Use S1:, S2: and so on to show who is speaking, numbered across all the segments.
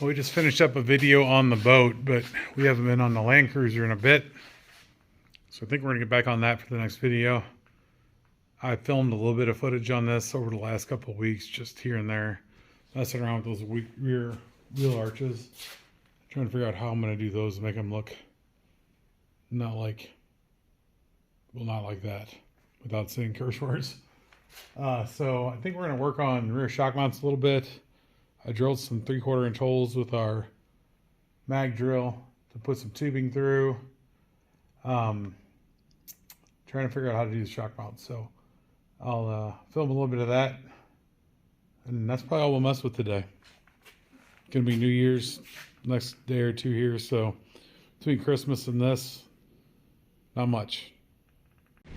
S1: We just finished up a video on the boat, but we haven't been on the Land Cruiser in a bit. So I think we're going to get back on that for the next video. I filmed a little bit of footage on this over the last couple of weeks, just here and there. Messing around with those rear wheel arches. Trying to figure out how I'm going to do those to make them look not like that, without saying curse words. So I think we're going to work on rear shock mounts a little bit. I drilled some 3/4 inch holes with our mag drill to put some tubing through. Trying to figure out how to do the shock mount. So I'll film a little bit of that. And that's probably all we'll mess with today. Gonna be New Year's next day or two here. So between Christmas and this, not much.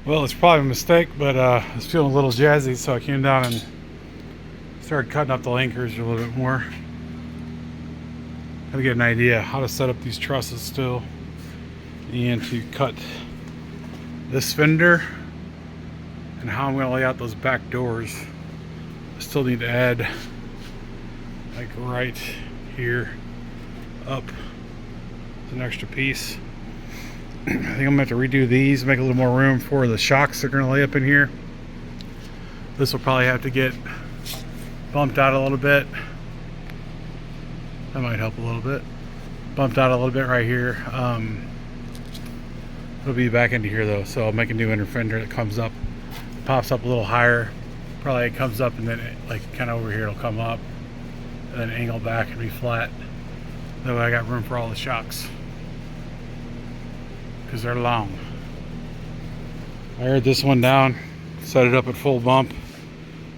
S1: Well, it's probably a mistake, but I was feeling a little jazzy, so I came down and started cutting up the Land Cruiser a little bit more. Gotta get an idea how to set up these trusses still, and to cut this fender, and how I'm gonna lay out those back doors. I still need to add, like right here, up an extra piece. I think I'm gonna have to redo these, make a little more room for the shocks they're gonna lay up in here. This will probably have to get bumped out a little bit. That might help a little bit. Bumped out a little bit right here. It'll be back into here though, so I'll make a new inner fender that comes up, pops up a little higher. Probably it comes up and then it, like kind of over here, it'll come up and then angle back and be flat. That way I got room for all the shocks, because they're long. I aired this one down, set it up at full bump,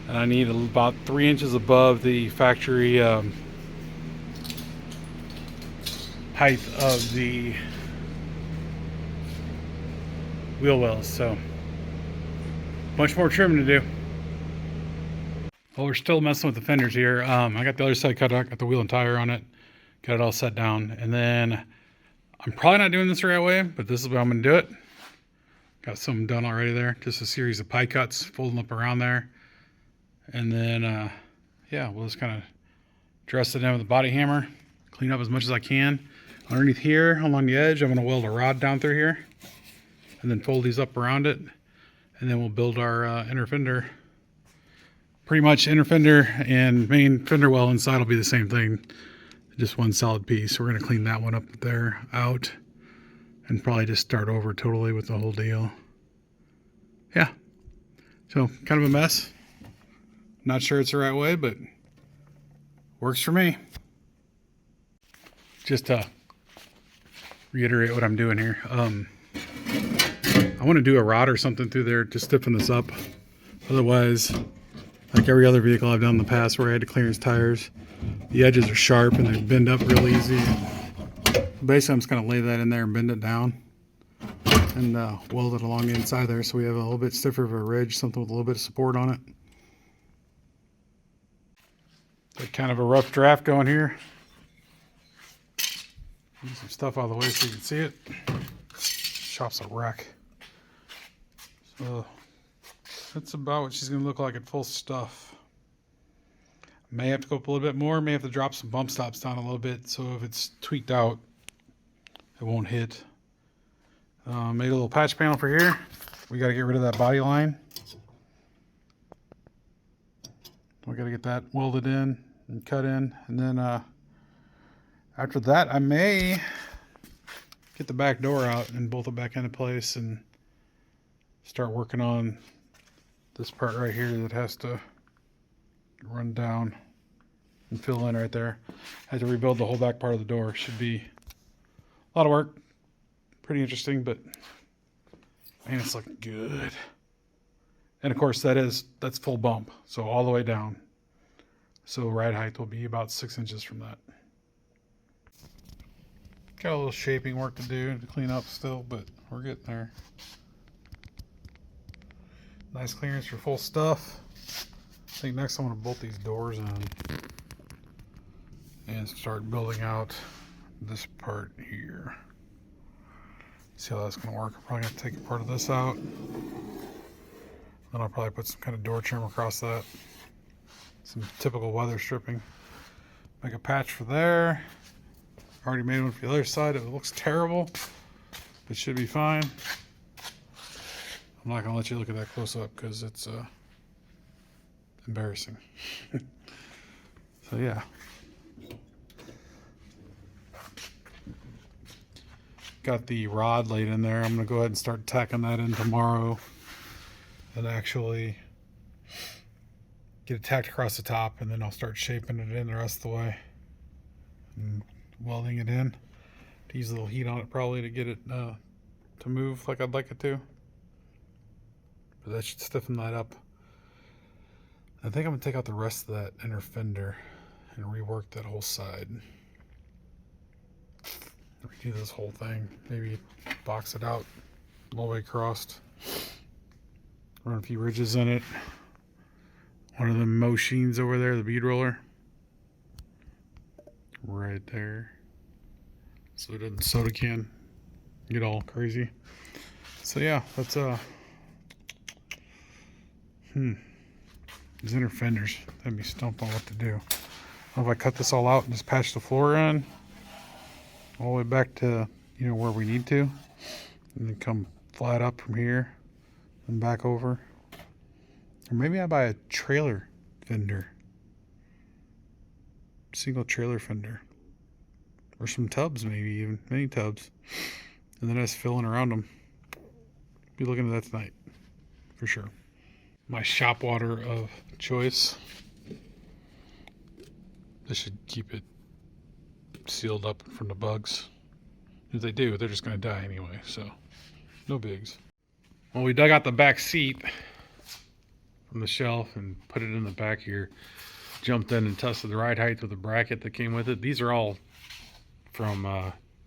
S1: and I need about 3 inches above the factory height of the wheel wells. So much more trimming to do. Well, we're still messing with the fenders here. I got the other side cut out, got the wheel and tire on it, got it all set down, and then I'm probably not doing this the right way, but this is how I'm going to do it. Got some done already there. Just a series of pie cuts, folding up around there. And then, yeah, we'll just kind of dress it in with a body hammer, clean up as much as I can. Underneath here, along the edge, I'm going to weld a rod down through here, and then fold these up around it. And then we'll build our inner fender. Pretty much inner fender and main fender well inside will be the same thing. Just one solid piece. We're going to clean that one up there out and probably just start over totally with the whole deal. Yeah. So kind of a mess. Not sure it's the right way, but works for me. Just to reiterate what I'm doing here. I want to do a rod or something through there to stiffen this up. Otherwise, like every other vehicle I've done in the past where I had to clearance tires, the edges are sharp and they bend up real easy. Basically, I'm just going to lay that in there and bend it down and weld it along the inside there so we have a little bit stiffer of a ridge, something with a little bit of support on it. Got kind of a rough draft going here. Move some stuff out of the way so you can see it. Shop's a wreck. So that's about what she's going to look like at full stuff. May have to go up a little bit more, may have to drop some bump stops down a little bit so if it's tweaked out, it won't hit. Made a little patch panel for here. We got to get rid of that body line. We got to get that welded in. and cut in. And then after that, I may get the back door out and bolt it back into place and start working on this part right here that has to run down and fill in right there. I had to rebuild the whole back part of the door. Should be a lot of work. Pretty interesting, but man, it's looking good. And of course that's full bump, so all the way down. So ride height will be about 6 inches from that. Got a little shaping work to do to clean up still, but we're getting there. Nice clearance for full stuff. I think next I'm going to bolt these doors in and start building out this part here. See how that's going to work. I'm probably going to take part of this out. Then I'll probably put some kind of door trim across that. Some typical weather stripping. Make a patch for there. Already made one for the other side. It looks terrible, but should be fine. I'm not going to let you look at that close up because it's embarrassing. So yeah. Got the rod laid in there. I'm going to go ahead and start tacking that in tomorrow and actually get it tacked across the top, and then I'll start shaping it in the rest of the way and welding it in. To use a little heat on it probably to get it to move like I'd like it to. But that should stiffen that up. I think I'm going to take out the rest of that inner fender and rework that whole side. Redo this whole thing. Maybe box it out all the way across. Run a few ridges in it. One of the machines over there, the bead roller. Right there. So it doesn't soda can get all crazy. So yeah, that's these inner fenders. That'd be stumped on what to do. If I cut this all out and just patch the floor in all the way back to, you know, where we need to, and then come flat up from here and back over. Or maybe I buy a trailer fender, single trailer fender, or some tubs, maybe even mini tubs, and then just filling around them. Be looking at that tonight for sure. My shop water of choice. This should keep it sealed up from the bugs. If they do, they're just going to die anyway, so no bigs. Well, we dug out the back seat from the shelf and put it in the back here. Jumped in and tested the ride height with the bracket that came with it. These are all from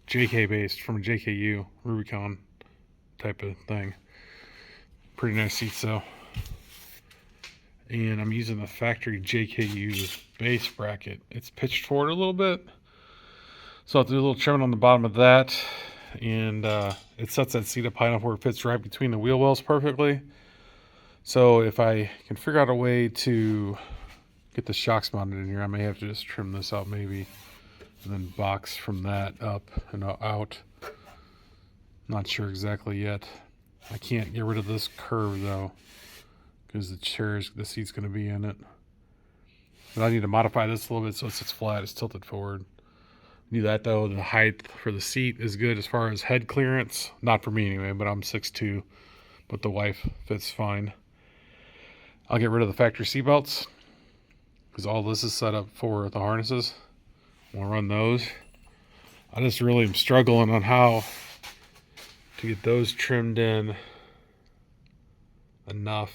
S1: JK based, from JKU, Rubicon type of thing. Pretty nice seats though. And I'm using the factory JKU base bracket. It's pitched forward a little bit, so I'll do a little trimming on the bottom of that, and it sets that seat up high enough where it fits right between the wheel wells perfectly. So if I can figure out a way to get the shocks mounted in here, I may have to just trim this out maybe, and then box from that up and out. Not sure exactly yet. I can't get rid of this curve though, because the seat's going to be in it. But I need to modify this a little bit so it sits flat, it's tilted forward. Do that though. The height for the seat is good as far as head clearance. Not for me anyway, but I'm 6'2", but the wife fits fine. I'll get rid of the factory seat belts because all this is set up for the harnesses. We'll run those. I just really am struggling on how to get those trimmed in enough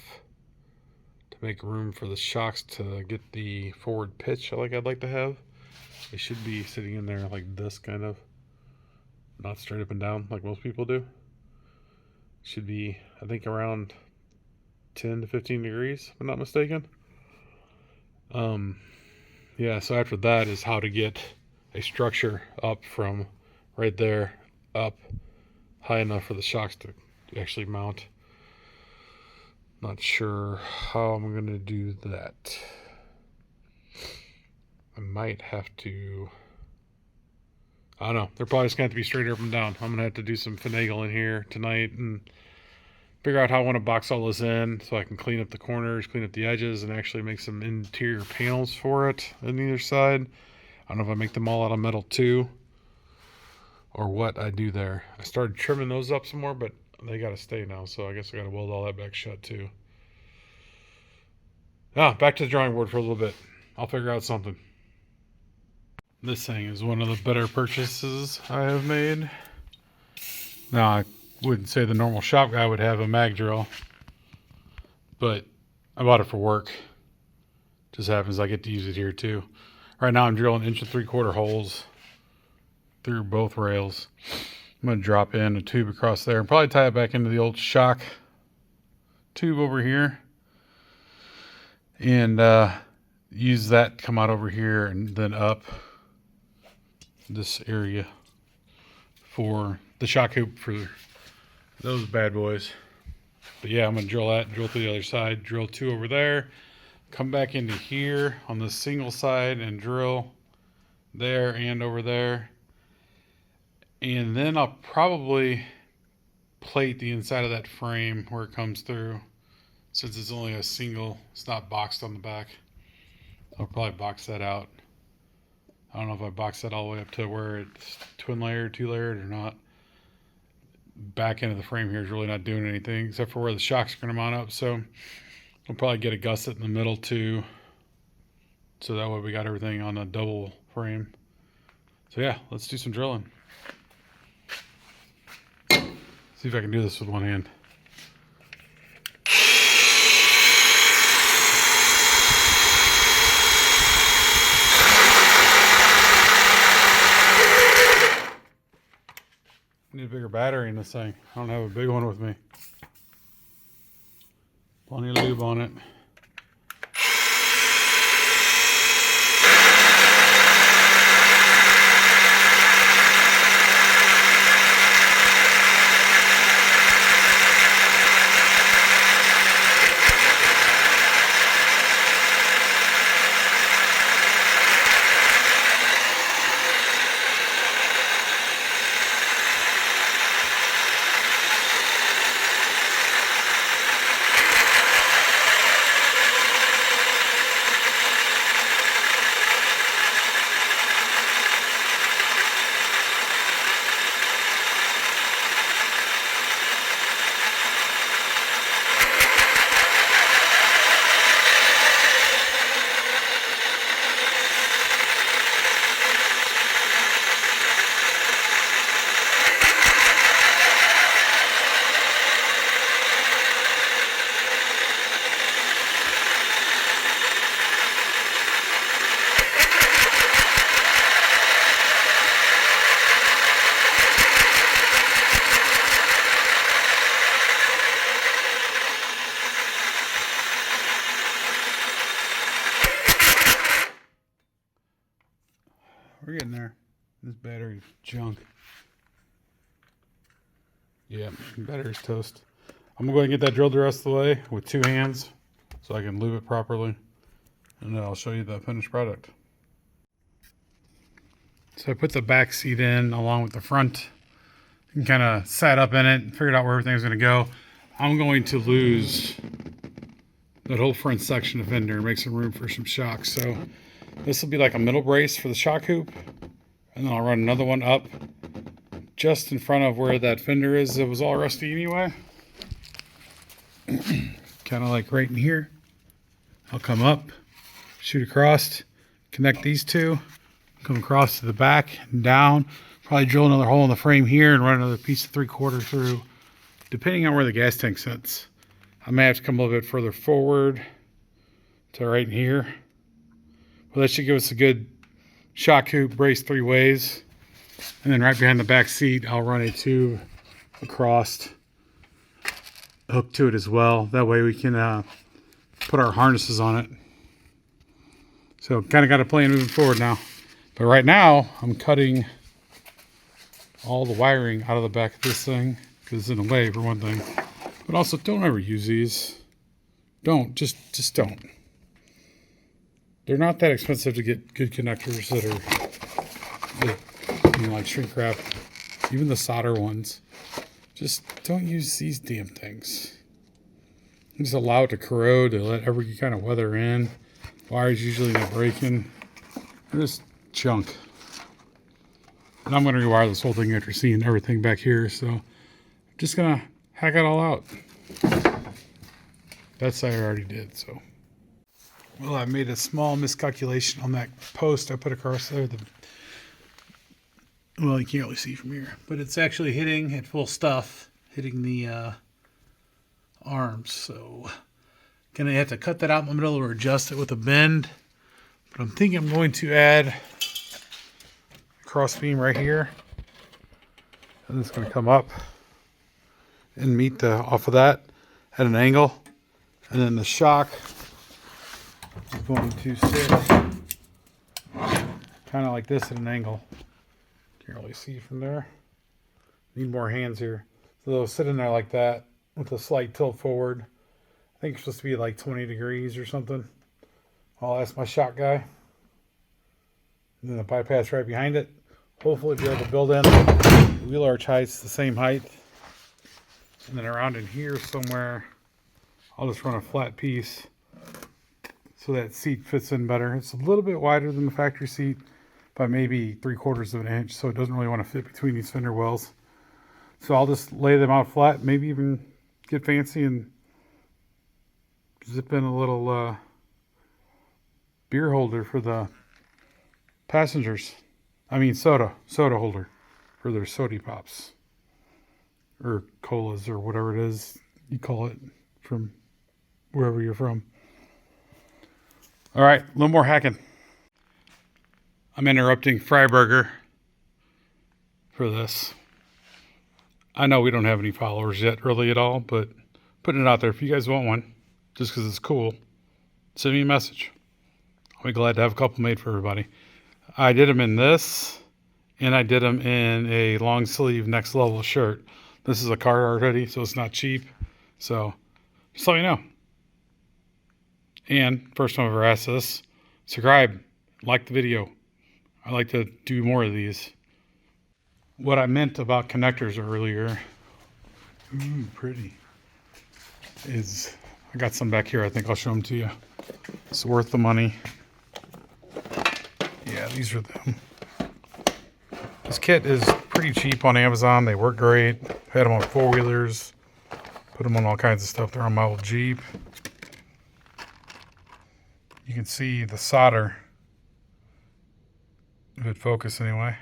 S1: to make room for the shocks to get the forward pitch I'd like to have. They should be sitting in there like this, kind of, not straight up and down like most people do. Should be, I think, around 10 to 15 degrees, if I'm not mistaken. Yeah, so after that is how to get a structure up from right there up high enough for the shocks to actually mount. Not sure how I'm going to do that. I might have to, I don't know. They're probably just going to have to be straight up and down. I'm going to have to do some finagling here tonight and figure out how I want to box all this in so I can clean up the corners, clean up the edges, and actually make some interior panels for it on either side. I don't know if I make them all out of metal too, or what I do there. I started trimming those up some more, but they got to stay now, so I guess I got to weld all that back shut too. Back to the drawing board for a little bit. I'll figure out something. This thing is one of the better purchases I have made. Now, I wouldn't say the normal shop guy would have a mag drill, but I bought it for work. Just happens I get to use it here too. Right now I'm drilling 1 3/4 holes through both rails. I'm going to drop in a tube across there and probably tie it back into the old shock tube over here. And use that to come out over here and then up this area for the shock hoop for those bad boys. But yeah, I'm going to drill that, drill to the other side, drill 2 over there, come back into here on the single side and drill there and over there. And then I'll probably plate the inside of that frame where it comes through. Since it's only a single, it's not boxed on the back. I'll probably box that out. I don't know if I box that all the way up to where it's twin layered, 2 layered or not. Back end of the frame here is really not doing anything except for where the shocks are going to mount up. So I'll probably get a gusset in the middle too. So that way we got everything on a double frame. So yeah, let's do some drilling. See if I can do this with one hand. I need a bigger battery in this thing. I don't have a big one with me. Plenty of lube on it. We're getting there. This battery's junk. Yeah, battery's toast. I'm gonna go ahead and get that drilled the rest of the way with 2 hands so I can lube it properly. And then I'll show you the finished product. So I put the back seat in along with the front and kind of sat up in it and figured out where everything's gonna go. I'm going to lose that whole front section of fender and make some room for some shocks. So this will be like a middle brace for the shock hoop, and then I'll run another one up just in front of where that fender is. It was all rusty anyway. Kind of like right in here. I'll come up, shoot across, connect these two, come across to the back and down, probably drill another hole in the frame here and run another piece of 3/4 through, depending on where the gas tank sits. I may have to come a little bit further forward to right in here. Well, that should give us a good shock hoop brace 3 ways. And then right behind the back seat, I'll run a tube across, hook to it as well. That way we can put our harnesses on it. So kind of got a plan moving forward now. But right now, I'm cutting all the wiring out of the back of this thing because it's in the way for one thing. But also, don't ever use these. Just don't. They're not that expensive to get good connectors that are, like shrink wrap. Even the solder ones, Just don't use these damn things. Just allow it to corrode, to let every kind of weather in. Wires usually not breaking. They're just junk. And I'm going to rewire this whole thing after seeing everything back here. So I'm just going to hack it all out. That's I already did. So, well, I made a small miscalculation on that post I put across there. Well, you can't really see from here, but it's actually hitting at full stuff, hitting the arms. So gonna have to cut that out in the middle or adjust it with a bend. But I'm thinking I'm going to add a cross beam right here, and it's going to come up and meet off of that at an angle, and then the shock is going to sit kind of like this at an angle. Can't really see from there. Need more hands here. So they'll sit in there like that with a slight tilt forward. I think it's supposed to be like 20 degrees or something. I'll ask my shock guy. And then the bypass right behind it. Hopefully be able to build in the wheel arch heights the same height. And then around in here somewhere, I'll just run a flat piece so that seat fits in better. It's a little bit wider than the factory seat by maybe 3/4 of an inch, so it doesn't really want to fit between these fender wells. So I'll just lay them out flat, maybe even get fancy and zip in a little beer holder for the passengers. I mean soda holder for their soda pops or colas or whatever it is you call it from wherever you're from. All right, a little more hacking. I'm interrupting Freiburger for this. I know we don't have any followers yet really at all, but putting it out there. If you guys want one, just because it's cool, send me a message. I'll be glad to have a couple made for everybody. I did them in this, and I did them in a long sleeve next level shirt. This is a Carhartt hoodie, so it's not cheap. So just let me know. And first time I've ever asked this, subscribe, like the video. I like to do more of these. What I meant about connectors earlier, pretty, is I got some back here. I think I'll show them to you. It's worth the money. Yeah, these are them. This kit is pretty cheap on Amazon. They work great. Had them on four-wheelers. Put them on all kinds of stuff. They're on my old Jeep. You can see the solder. If it focus anyway.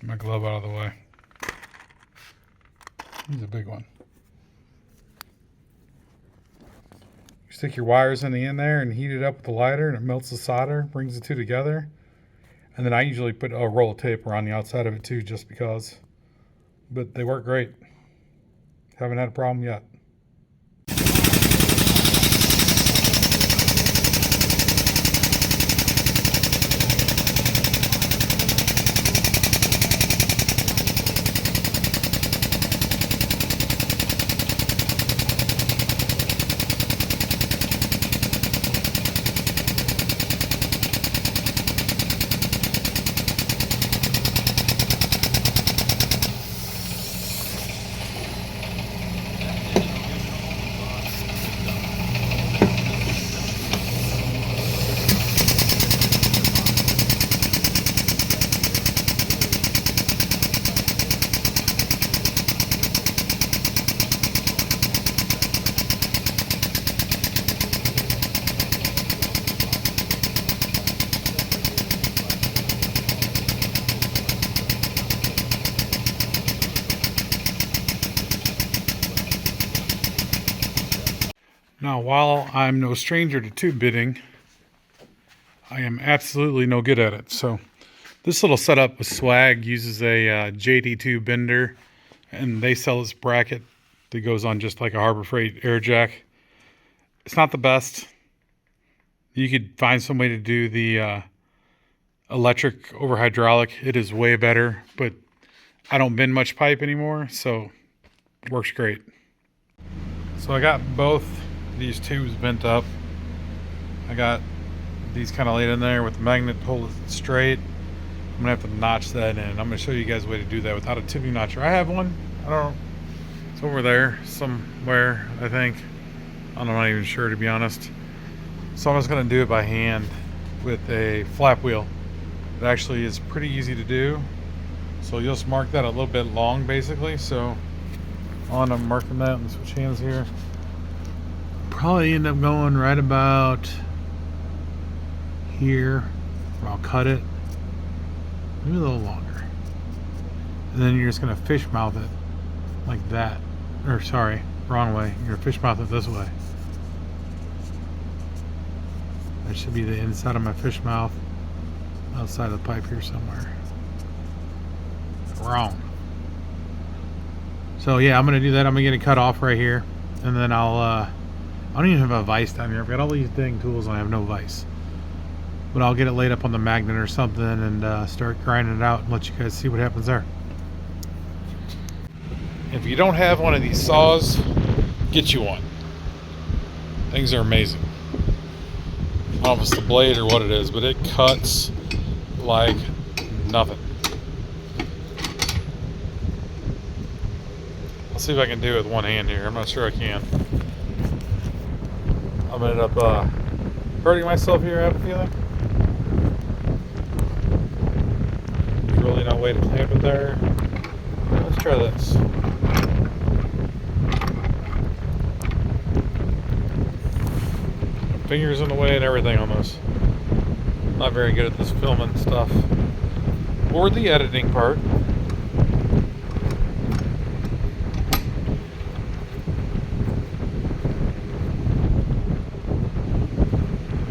S1: Get my glove out of the way. He's a big one. You stick your wires in the end there and heat it up with the lighter and it melts the solder, brings the two together. And then I usually put a roll of tape around the outside of it too, just because. But they work great. Haven't had a problem yet. Now, while I'm no stranger to tube bitting, I am absolutely no good at it. So this little setup with Swag uses a JD2 bender, and they sell this bracket that goes on just like a Harbor Freight air jack. It's not the best. You could find some way to do the electric over hydraulic. It is way better, but I don't bend much pipe anymore, so it works great. So I got both these tubes bent up. I got these kind of laid in there with the magnet to hold it straight. I'm gonna have to notch that in. I'm gonna show you guys a way to do that without a tubing notcher. I have one, I don't. It's over there somewhere, I think. I'm not even sure, to be honest. So I'm just gonna do it by hand with a flap wheel. It actually is pretty easy to do. So you'll just mark that a little bit long, basically. So I'm marking that and switch hands here. Probably end up going right about here. I'll cut it. Maybe a little longer. And then you're just gonna fish mouth it like that. Or sorry, wrong way. You're gonna fish mouth it this way. That should be the inside of my fish mouth. Outside of the pipe here somewhere. Wrong. So yeah, I'm gonna do that. I'm gonna get it cut off right here, and then I don't even have a vise down here. I've got all these dang tools and I have no vise. But I'll get it laid up on the magnet or something and start grinding it out and let you guys see what happens there. If you don't have one of these saws, get you one. Things are amazing. I don't know if it's the blade or what it is, but it cuts like nothing. I'll see if I can do it with one hand here. I'm not sure I can. I'm gonna end up hurting myself here, I have a feeling. There's really no way to clamp it there. Let's try this. Fingers in the way and everything almost. Not very good at this filming stuff. Or the editing part.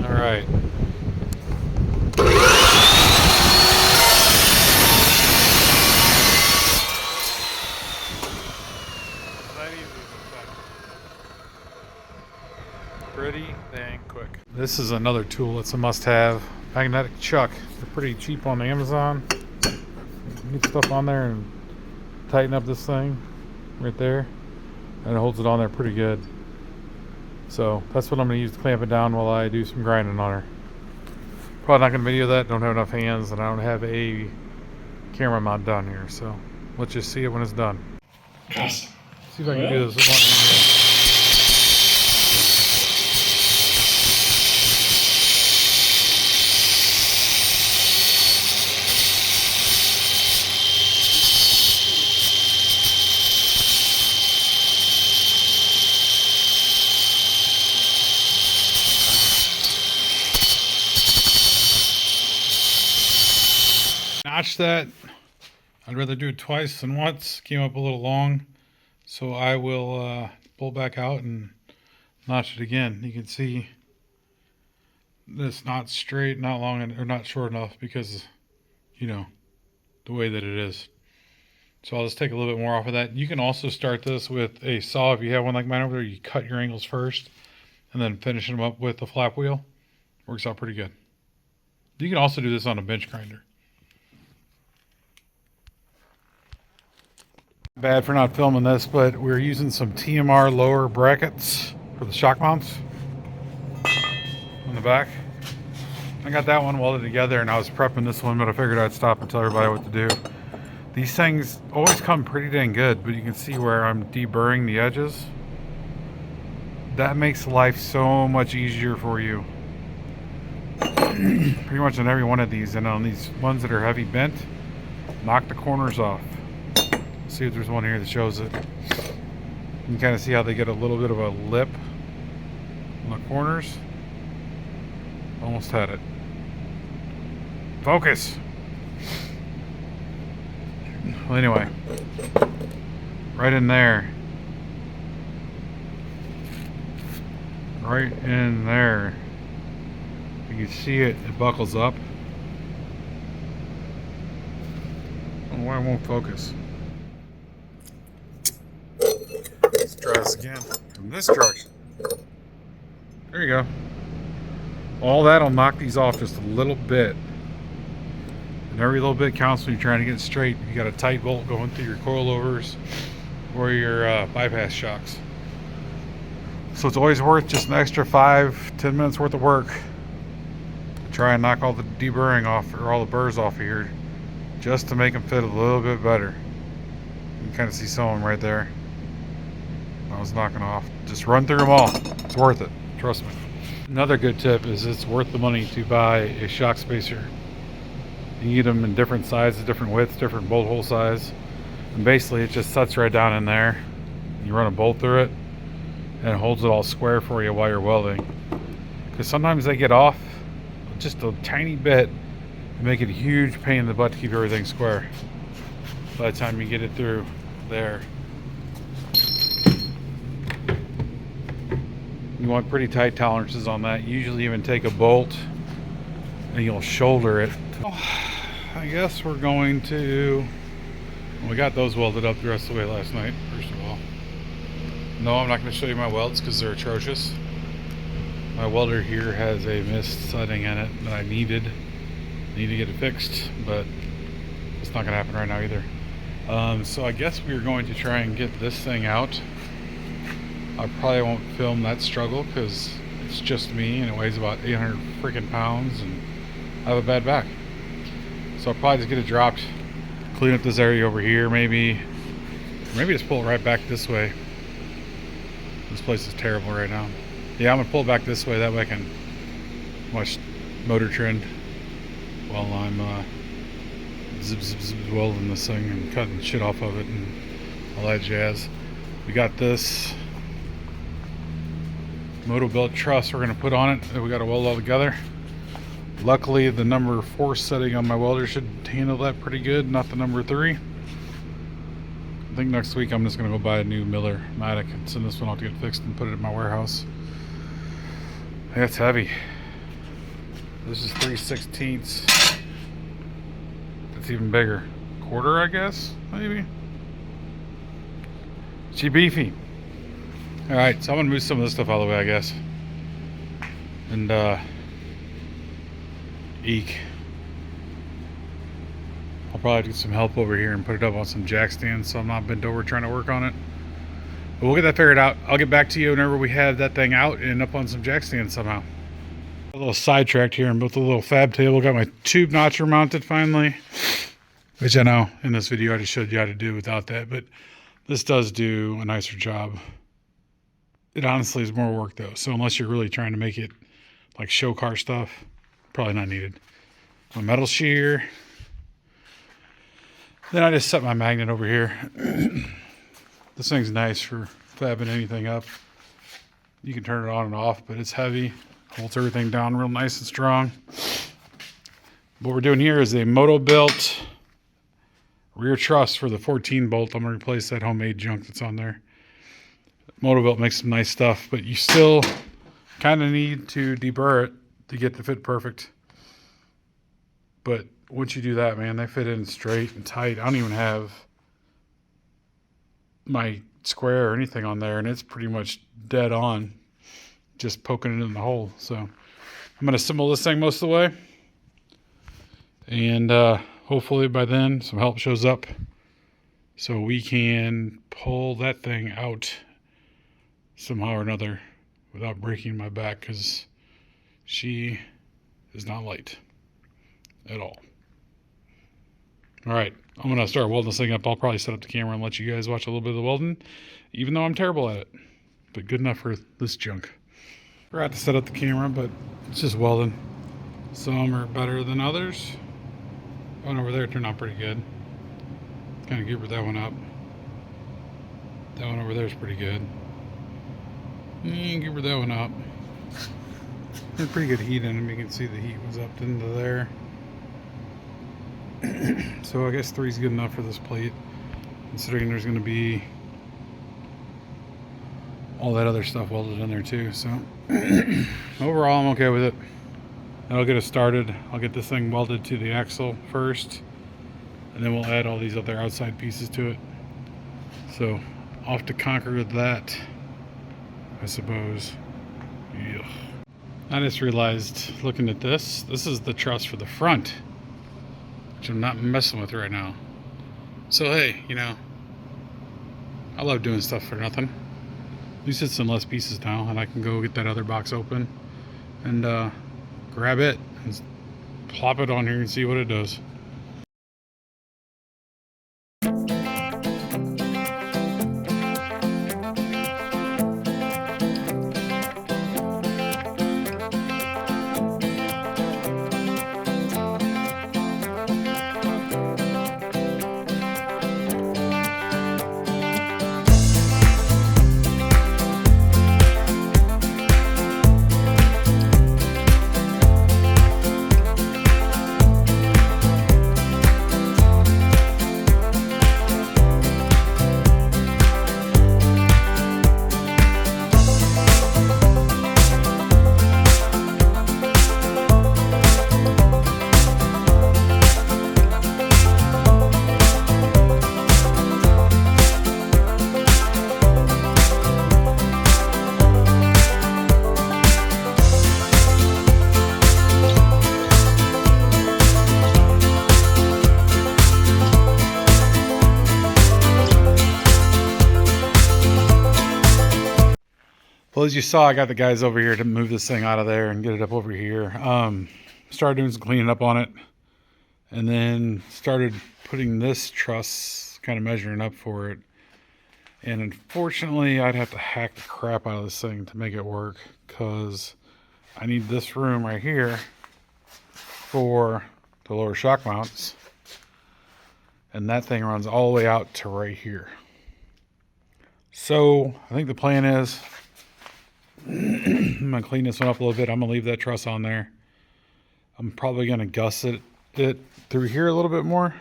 S1: Alright. Pretty dang quick. This is another tool that's a must-have. Magnetic chuck. They're pretty cheap on Amazon. Get stuff on there and tighten up this thing right there, and it holds it on there pretty good. So that's what I'm going to use to clamp it down while I do some grinding on her. Probably not going to video that. Don't have enough hands, and I don't have a camera mount down here. So let's just see it when it's done.
S2: Awesome.
S1: See if I can do this with one hand. Notch that. I'd rather do it twice than once. Came up a little long, so I will pull back out and notch it again. You can see this not straight, not long, or not short enough because, you know, the way that it is. So I'll just take a little bit more off of that. You can also start this with a saw if you have one like mine over there. You cut your angles first and then finish them up with the flap wheel. Works out pretty good. You can also do this on a bench grinder. Bad for not filming this, but we're using some TMR lower brackets for the shock mounts on the back. I got that one welded together and I was prepping this one, but I figured I'd stop and tell everybody what to do. These things always come pretty dang good, but you can see where I'm deburring the edges. That makes life so much easier for you. Pretty much on every one of these, and on these ones that are heavy bent, knock the corners off. See if there's one here that shows it. You can kind of see how they get a little bit of a lip on the corners. Almost had it. Focus. Well, anyway, right in there. Right in there. You can see it, it buckles up. I don't know why it won't focus. Let's try this again from this direction. There you go. All that'll knock these off just a little bit. And every little bit counts when you're trying to get it straight. You got a tight bolt going through your coilovers or your bypass shocks. So it's always worth just an extra 5-10 minutes worth of work to try and knock all the deburring off, or all the burrs off of here, just to make them fit a little bit better. You can kind of see some of them right there. I was knocking off. Just run through them all. It's worth it. Trust me. Another good tip is it's worth the money to buy a shock spacer. You can get them in different sizes, different widths, different bolt hole size. And basically it just sets right down in there. You run a bolt through it and it holds it all square for you while you're welding. Because sometimes they get off just a tiny bit and make it a huge pain in the butt to keep everything square by the time you get it through there. You want pretty tight tolerances on that. You usually even take a bolt and you'll shoulder it. I guess we're going to... We got those welded up the rest of the way last night, first of all. No, I'm not going to show you my welds because they're atrocious. My welder here has a missed setting in it that I need to get it fixed, but it's not going to happen right now either. So I guess we're going to try and get this thing out. I probably won't film that struggle because it's just me and it weighs about 800 freaking pounds and I have a bad back. So I'll probably just get it dropped, clean up this area over here maybe just pull it right back this way. This place is terrible right now. Yeah, I'm gonna pull it back this way, that way I can watch Motor Trend while I'm zip welding this thing and cutting shit off of it and all that jazz. We got this moto belt truss we're going to put on it that we got to weld all together. Luckily the number 4 setting on my welder should handle that pretty good, not the number 3. I think next week I'm just going to go buy a new Miller Matic and send this one off to get fixed and put it in my warehouse. That's heavy. This is 3/16. It's even bigger. Quarter, I guess, maybe. She beefy. Alright, so I'm going to move some of this stuff out of the way, I guess. And, eek. I'll probably get some help over here and put it up on some jack stands so I'm not bent over trying to work on it. But we'll get that figured out. I'll get back to you whenever we have that thing out and up on some jack stands somehow. A little sidetracked here and built a little fab table. Got my tube notcher mounted finally. Which I know in this video I just showed you how to do without that. But this does do a nicer job. It honestly is more work though, so unless you're really trying to make it like show car stuff, probably not needed. My metal shear. Then I just set my magnet over here. This thing's nice for fabbing anything up. You can turn it on and off, but it's heavy. Holds everything down real nice and strong. What we're doing here is a moto built rear truss for the 14 bolt. I'm going to replace that homemade junk that's on there. Motobilt makes some nice stuff, but you still kind of need to deburr it to get the fit perfect. But once you do that, man, they fit in straight and tight. I don't even have my square or anything on there, and it's pretty much dead on, just poking it in the hole. So I'm going to assemble this thing most of the way, and hopefully by then some help shows up so we can pull that thing out somehow or another without breaking my back, because she is not light at all. All right, I'm going to start welding this thing up. I'll probably set up the camera and let you guys watch a little bit of the welding, even though I'm terrible at it, but good enough for this junk. Forgot to set up the camera, but it's just welding. Some are better than others. One over there turned out pretty good. Kind of gibbered that one up. That one over there is pretty good. Gibbered that one up. Had pretty good heat in them. You can see the heat was up into there. So I guess 3 is good enough for this plate, considering there's going to be all that other stuff welded in there too. So overall I'm okay with it. That'll get us started. I'll get this thing welded to the axle first, and then we'll add all these other outside pieces to it. So off to conquer that, I suppose. Ugh. I just realized, looking at this is the truss for the front, which I'm not messing with right now. So hey, you know, I love doing stuff for nothing. At least it's in less pieces now, and I can go get that other box open and grab it and plop it on here and see what it does. Well, as you saw, I got the guys over here to move this thing out of there and get it up over here. Started doing some cleaning up on it, and then started putting this truss, kind of measuring up for it. And unfortunately, I'd have to hack the crap out of this thing to make it work, because I need this room right here for the lower shock mounts. And that thing runs all the way out to right here. So I think the plan is I'm going to clean this one up a little bit. I'm going to leave that truss on there. I'm probably going to gusset it through here a little bit more.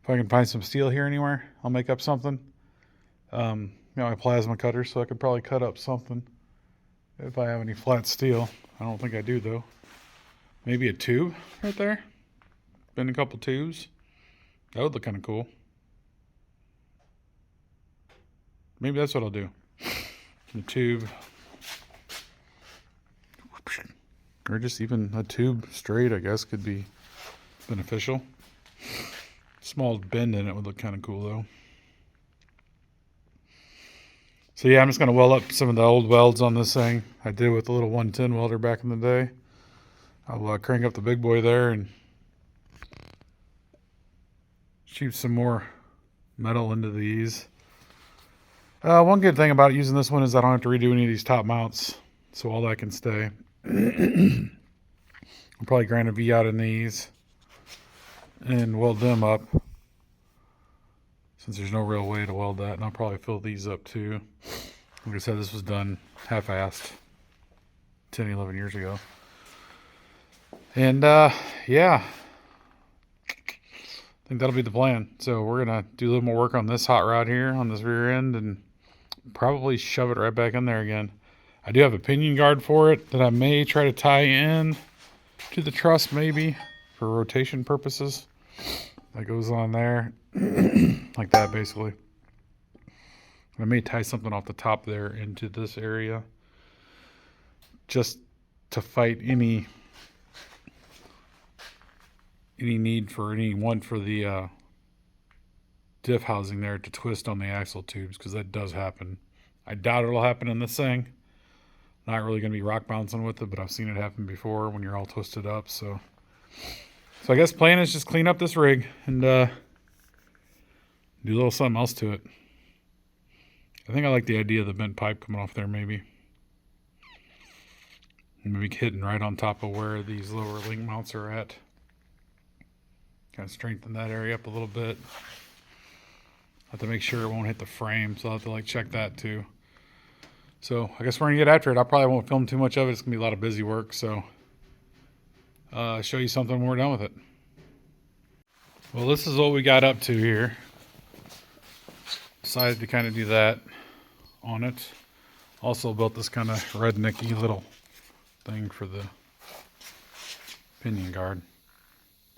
S1: If I can find some steel here anywhere, I'll make up something. My plasma cutter, so I could probably cut up something if I have any flat steel. I don't think I do, though. Maybe a tube right there. Been a couple tubes. That would look kind of cool. Maybe that's what I'll do. A tube. Or just even a tube straight, I guess, could be beneficial. Small bend in it would look kind of cool, though. So yeah, I'm just going to weld up some of the old welds on this thing. I did with the little 110 welder back in the day. I'll crank up the big boy there and shoot some more metal into these. One good thing about using this one is I don't have to redo any of these top mounts, so all that can stay. I'll probably grind a V out in these and weld them up, since there's no real way to weld that. And I'll probably fill these up too. Like I said, this was done half-assed 10, 11 years ago. And yeah, I think that'll be the plan. So we're gonna do a little more work on this hot rod here on this rear end and probably shove it right back in there again. I do have a pinion guard for it that I may try to tie in to the truss, maybe for rotation purposes. That goes on there like that, basically. I may tie something off the top there into this area just to fight any need for the diff housing there to twist on the axle tubes, because that does happen. I doubt it'll happen in this thing. Not really going to be rock bouncing with it, but I've seen it happen before when you're all twisted up. So I guess the plan is just clean up this rig and do a little something else to it. I think I like the idea of the bent pipe coming off there, maybe. Maybe hitting right on top of where these lower link mounts are at. Kind of strengthen that area up a little bit. Have to make sure it won't hit the frame, so I'll have to check that too. So I guess we're gonna get after it. I probably won't film too much of it. It's gonna be a lot of busy work, so show you something when we're done with it. Well, this is what we got up to here. Decided to kind of do that on it. Also built this kind of rednecky little thing for the pinion guard.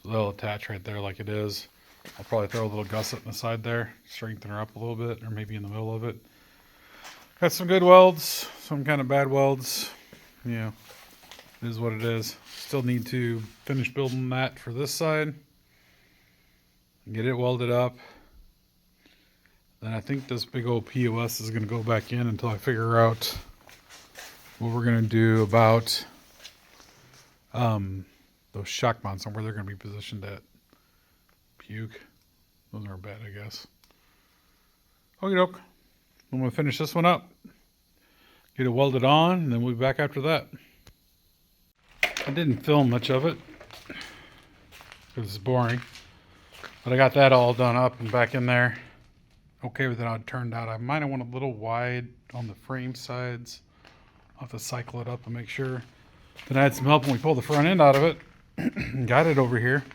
S1: So they'll attach right there like it is. I'll probably throw a little gusset in the side there, strengthen her up a little bit, or maybe in the middle of it. Got some good welds, some kind of bad welds. Yeah, it is what it is. Still need to finish building that for this side. Get it welded up. Then I think this big old POS is going to go back in until I figure out what we're going to do about those shock mounts and where they're going to be positioned at. Puke. Those aren't bad, I guess. Okie doke. I'm going to finish this one up. Get it welded on, and then we'll be back after that. I didn't film much of it because it's boring. But I got that all done up and back in there. Okay with how it turned out. I might have went a little wide on the frame sides. I'll have to cycle it up and make sure. Then I had some help when we pulled the front end out of it. Got it over here.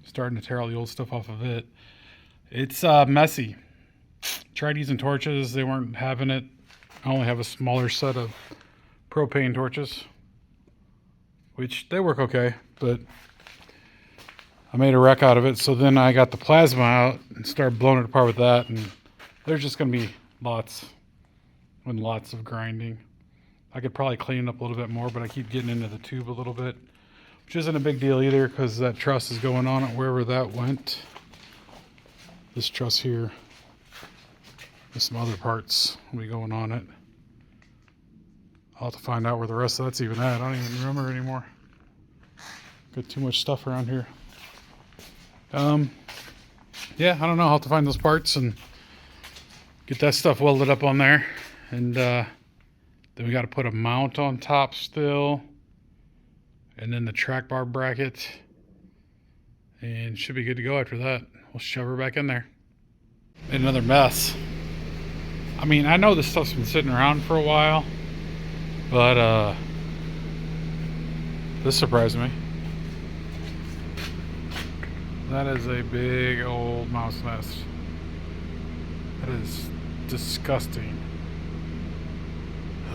S1: Starting to tear all the old stuff off of it. It's messy. Tried using torches. They weren't having it. I only have a smaller set of propane torches, which they work okay, but I made a wreck out of it. So then I got the plasma out and started blowing it apart with that, and there's just going to be lots and lots of grinding. I could probably clean it up a little bit more, but I keep getting into the tube a little bit, which isn't a big deal either because that truss is going on it wherever that went. This truss here, there's some other parts will be going on it. I'll have to find out where the rest of that's even at. I don't even remember anymore. Got too much stuff around here. Yeah, I don't know. I'll have to find those parts and get that stuff welded up on there. And then we got to put a mount on top still. And then the track bar bracket. And should be good to go after that. We'll shove her back in there. Made another mess. I mean, I know this stuff's been sitting around for a while. But this surprised me. That is a big old mouse nest. That is disgusting.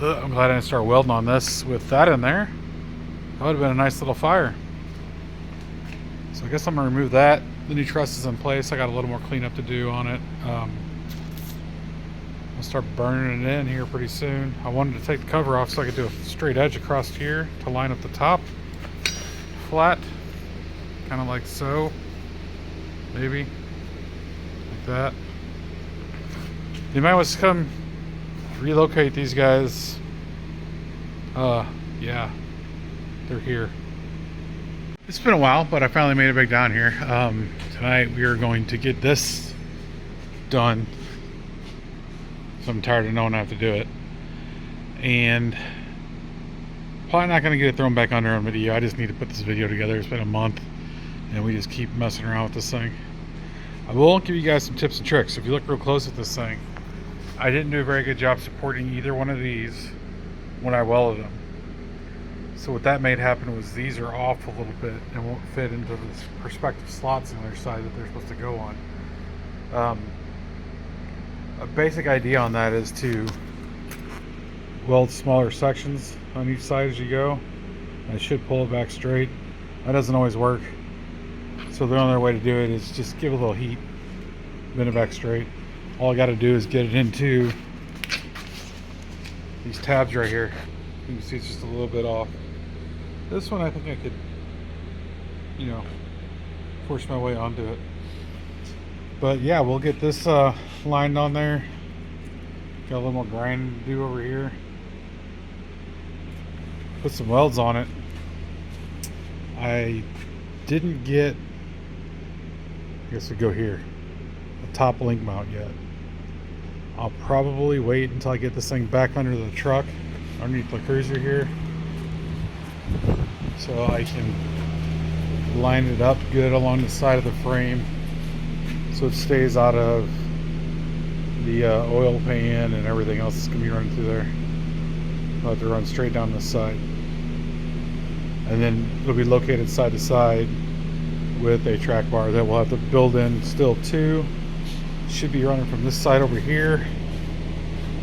S1: Ugh, I'm glad I didn't start welding on this with that in there. That would have been a nice little fire. So I guess I'm going to remove that. The new truss is in place. I got a little more cleanup to do on it. I'll start burning it in here pretty soon. I wanted to take the cover off so I could do a straight edge across here to line up the top. Flat. Kind of like so. Maybe. Like that. You might want to come relocate these guys. Yeah. They're here. It's been a while, but I finally made it back down here. Tonight we are going to get this done. So I'm tired of knowing I have to do it. And probably not going to get it thrown back under on video. I just need to put this video together. It's been a month and we just keep messing around with this thing. I will give you guys some tips and tricks. If you look real close at this thing, I didn't do a very good job supporting either one of these when I welded them. So what that made happen was these are off a little bit and won't fit into the perspective slots on their side that they're supposed to go on. A basic idea on that is to weld smaller sections on each side as you go. And it should pull it back straight. That doesn't always work. So the only way to do it is just give it a little heat, bend it back straight. All I got to do is get it into these tabs right here. You can see it's just a little bit off. This one I think I could, you know, force my way onto it. But yeah, we'll get this lined on there. Got a little more grinding to do over here. Put some welds on it. I didn't get, I guess we go here, a top link mount yet. I'll probably wait until I get this thing back under the truck, underneath the cruiser here, so I can line it up good along the side of the frame so it stays out of the oil pan and everything else that's going to be running through there. I'll have to run straight down this side. And then it'll be located side to side with a track bar that we'll have to build in still too. Should be running from this side over here,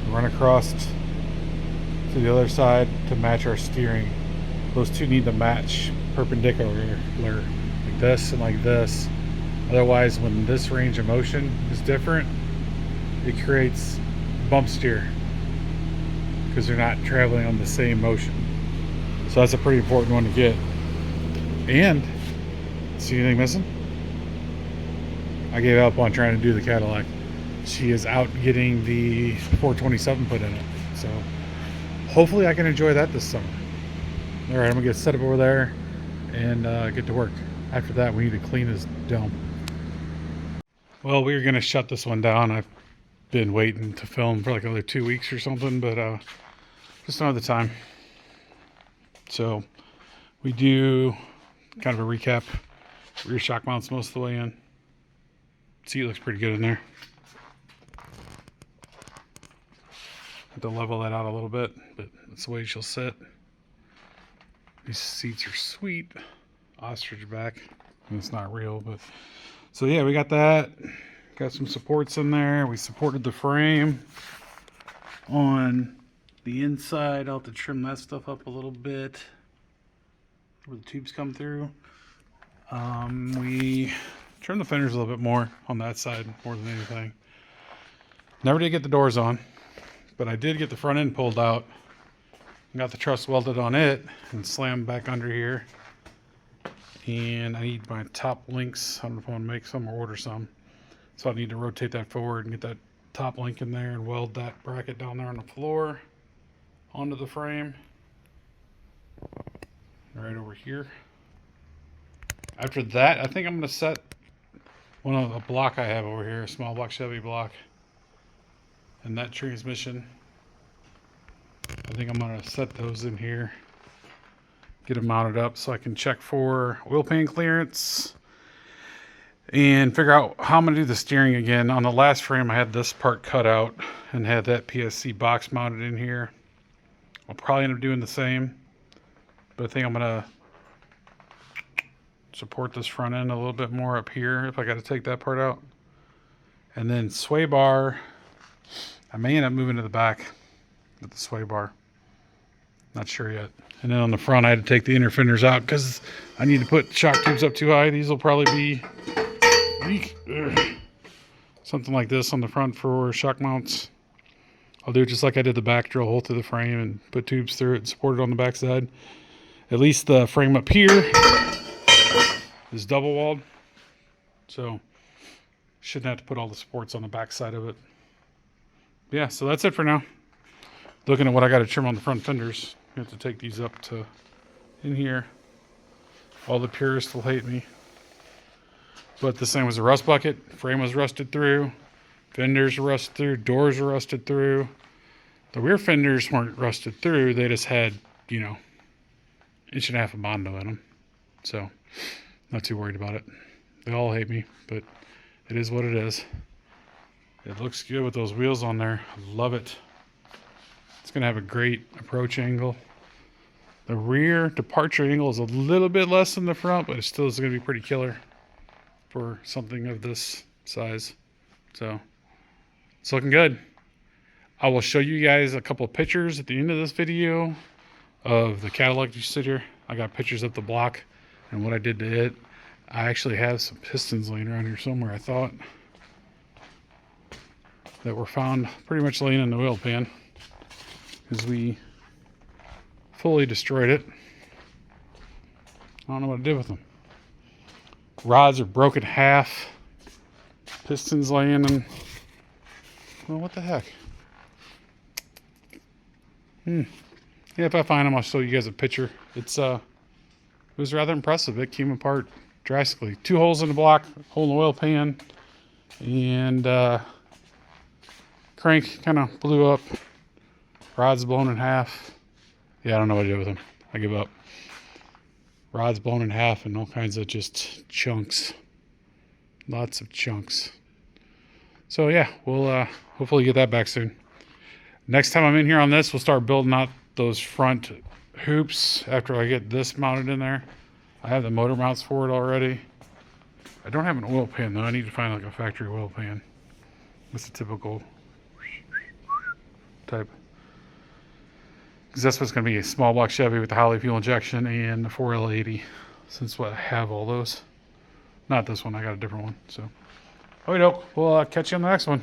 S1: run across to the other side to match our steering. Those two need to match perpendicular, like this and like this. Otherwise, when this range of motion is different, it creates bump steer because they're not traveling on the same motion. So that's a pretty important one to get. And see anything missing? I gave up on trying to do the Cadillac. She is out getting the 427 put in it. So hopefully I can enjoy that this summer. All right, I'm gonna get set up over there and get to work. After that, we need to clean this dome. Well, we were gonna shut this one down. I've been waiting to film for like another 2 weeks or something, but just another time. So we do kind of a recap. Rear shock mounts most of the way in. Seat looks pretty good in there. Have to level that out a little bit, but that's the way she'll sit. These seats are sweet. Ostrich back. And it's not real, but so yeah, we got that. Got some supports in there. We supported the frame on the inside. I'll have to trim that stuff up a little bit where the tubes come through. We trimmed the fenders a little bit more on that side more than anything. Never did get the doors on, but I did get the front end pulled out. Got the truss welded on it and slammed back under here. And I need my top links. I don't know if I want to make some or order some. So I need to rotate that forward and get that top link in there and weld that bracket down there on the floor. onto the frame. Right over here. After that, I think I'm going to set one of a block I have over here, a small block Chevy block. And that transmission, I think I'm going to set those in here. Get them mounted up so I can check for oil pan clearance. And figure out how I'm going to do the steering again. On the last frame, I had this part cut out and had that PSC box mounted in here. I'll probably end up doing the same. But I think I'm going to support this front end a little bit more up here if I got to take that part out. And then sway bar, I may end up moving to the back with the sway bar. Not sure yet. And then on the front, I had to take the inner fenders out because I need to put shock tubes up too high. These will probably be something like this on the front for shock mounts. I'll do it just like I did the back, drill a hole through the frame and put tubes through it and support it on the back side. At least the frame up here is double walled, so shouldn't have to put all the supports on the back side of it. Yeah, so that's it for now. Looking at what I got to trim on the front fenders, I have to take these up to in here. All the purists will hate me, but this thing was a rust bucket. Frame was rusted through, fenders were rusted through, doors were rusted through. The rear fenders weren't rusted through, they just had, you know, 1.5 inches of Bondo in them. So not too worried about it. They all hate me, but it is what it is. It looks good with those wheels on there. I love it. It's going to have a great approach angle. The rear departure angle is a little bit less than the front, but it still is going to be pretty killer for something of this size. So it's looking good. I will show you guys a couple of pictures at the end of this video of the Cadillac you sit here. I got pictures of the block and what I did to it. I actually have some pistons laying around here somewhere, I thought, that were found pretty much laying in the oil pan because we fully destroyed it. I don't know what I did with them. Rods are broken half. Pistons laying in. Well, what the heck? Yeah, if I find them, I'll show you guys a picture. It was rather impressive. It came apart drastically. 2 holes in the block, hole in the oil pan, and crank kind of blew up. Rods blown in half. Yeah, I don't know what to do with them. I give up. Rods blown in half and all kinds of just chunks. Lots of chunks. So yeah, we'll hopefully get that back soon. Next time I'm in here on this, we'll start building out those front hoops after I get this mounted in there. I have the motor mounts for it already. I don't have an oil pan though. I need to find like a factory oil pan. What's the typical type? Because that's what's going to be a small block Chevy with the Holly fuel injection and the 4L80. Since I have all those. Not this one, I got a different one. So, we'll catch you on the next one.